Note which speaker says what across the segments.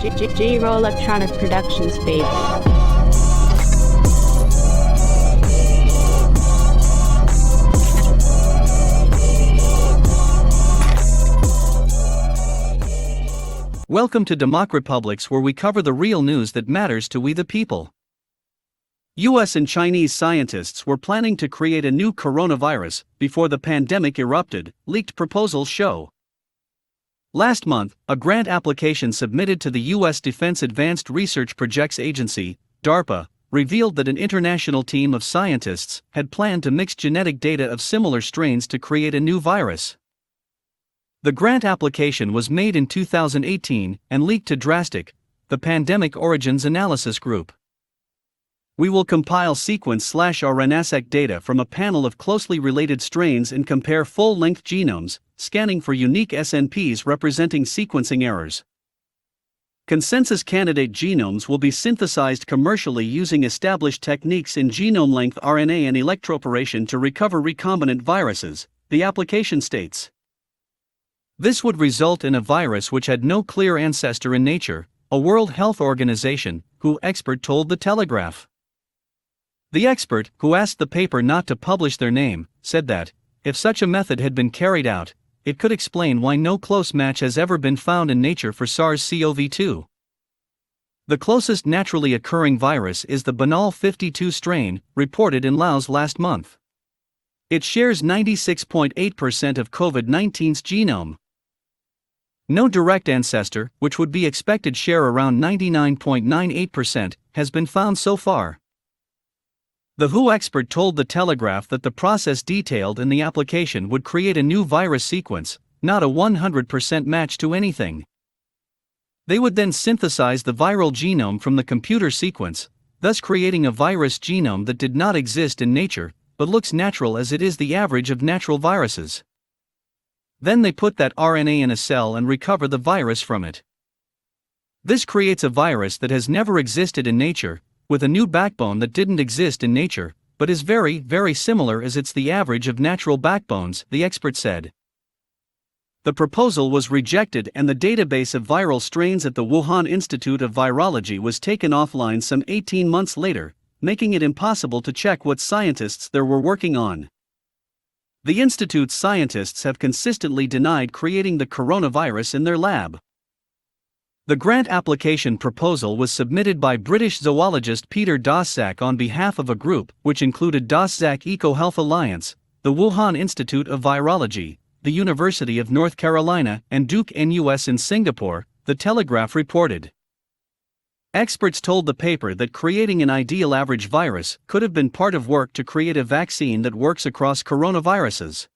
Speaker 1: J-Roll Electronic Productions, baby.
Speaker 2: Welcome to DEMOCREPUBLIX, where we cover the real news that matters to we the people. US and Chinese scientists were planning to create a new coronavirus before the pandemic erupted, leaked proposals show. Last month, a grant application submitted to the US Defense Advanced Research Projects Agency, DARPA, revealed that an international team of scientists had planned to mix genetic data of similar strains to create a new virus. The grant application was made in 2018 and leaked to Drastic, the Pandemic Origins Analysis Group. We will compile sequence/RNA-seq data from a panel of closely related strains and compare full-length genomes, scanning for unique SNPs representing sequencing errors. Consensus candidate genomes will be synthesized commercially using established techniques in genome-length RNA and electroporation to recover recombinant viruses, the application states. This would result in a virus which had no clear ancestor in nature, a World Health Organization, WHO expert told The Telegraph. The expert, who asked the paper not to publish their name, said that, if such a method had been carried out, it could explain why no close match has ever been found in nature for SARS-CoV-2. The closest naturally occurring virus is the banal 52 strain, reported in Laos last month. It shares 96.8% of COVID-19's genome. No direct ancestor, which would be expected share around 99.98%, has been found so far. The WHO expert told The Telegraph that the process detailed in the application would create a new virus sequence, not a 100% match to anything. They would then synthesize the viral genome from the computer sequence, thus creating a virus genome that did not exist in nature, but looks natural as it is the average of natural viruses. Then they put that RNA in a cell and recover the virus from it. This creates a virus that has never existed in nature, with a new backbone that didn't exist in nature, but is very, very similar as it's the average of natural backbones, the expert said. The proposal was rejected and the database of viral strains at the Wuhan Institute of Virology was taken offline some 18 months later, making it impossible to check what scientists there were working on. The institute's scientists have consistently denied creating the coronavirus in their lab. The grant application proposal was submitted by British zoologist Peter Daszak on behalf of a group which included Daszak EcoHealth Alliance, the Wuhan Institute of Virology, the University of North Carolina, and Duke NUS in Singapore, The Telegraph reported. Experts told the paper that creating an ideal average virus could have been part of work to create a vaccine that works across coronaviruses.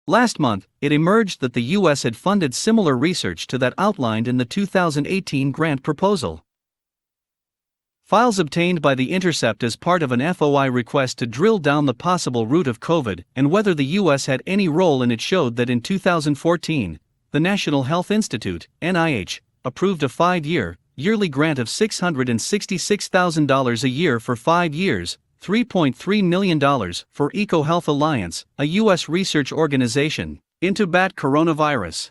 Speaker 2: Last month, it emerged that the US had funded similar research to that outlined in the 2018 grant proposal. Files obtained by The Intercept as part of an FOI request to drill down the possible root of COVID and whether the US had any role in it showed that in 2014, the National Health Institute, NIH, approved a 5-year, yearly grant of $666,000 a year for 5 years, $3.3 million, for EcoHealth Alliance, a U.S. research organization, into bat coronavirus.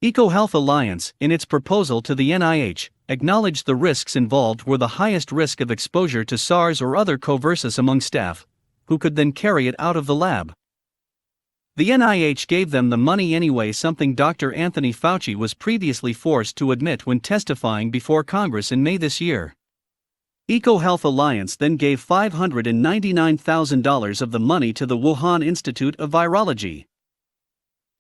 Speaker 2: EcoHealth Alliance, in its proposal to the NIH, acknowledged the risks involved were the highest risk of exposure to SARS or other coversus among staff, who could then carry it out of the lab. The NIH gave them the money anyway, something Dr. Anthony Fauci was previously forced to admit when testifying before Congress in May this year. EcoHealth Alliance then gave $599,000 of the money to the Wuhan Institute of Virology.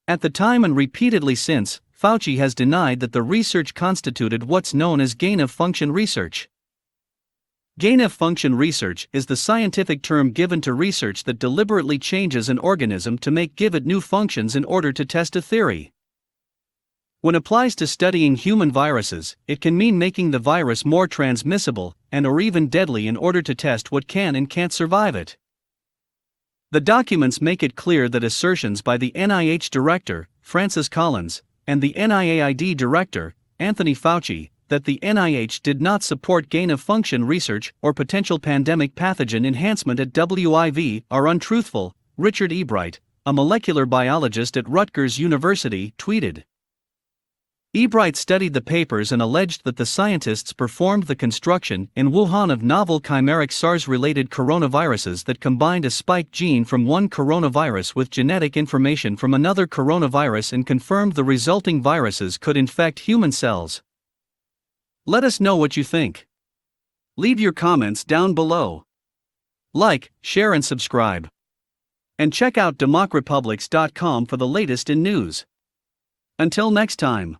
Speaker 2: At the time and repeatedly since, Fauci has denied that the research constituted what's known as gain-of-function research. Gain-of-function research is the scientific term given to research that deliberately changes an organism to give it new functions in order to test a theory. When applies to studying human viruses, it can mean making the virus more transmissible and or even deadly in order to test what can and can't survive it. The documents make it clear that assertions by the NIH director, Francis Collins, and the NIAID director, Anthony Fauci, that the NIH did not support gain-of-function research or potential pandemic pathogen enhancement at WIV are untruthful, Richard Ebright, a molecular biologist at Rutgers University, tweeted. Ebright studied the papers and alleged that the scientists performed the construction in Wuhan of novel chimeric SARS-related coronaviruses that combined a spike gene from one coronavirus with genetic information from another coronavirus and confirmed the resulting viruses could infect human cells. Let us know what you think. Leave your comments down below. Like, share and subscribe. And check out DEMOCREPUBLIX.com for the latest in news. Until next time.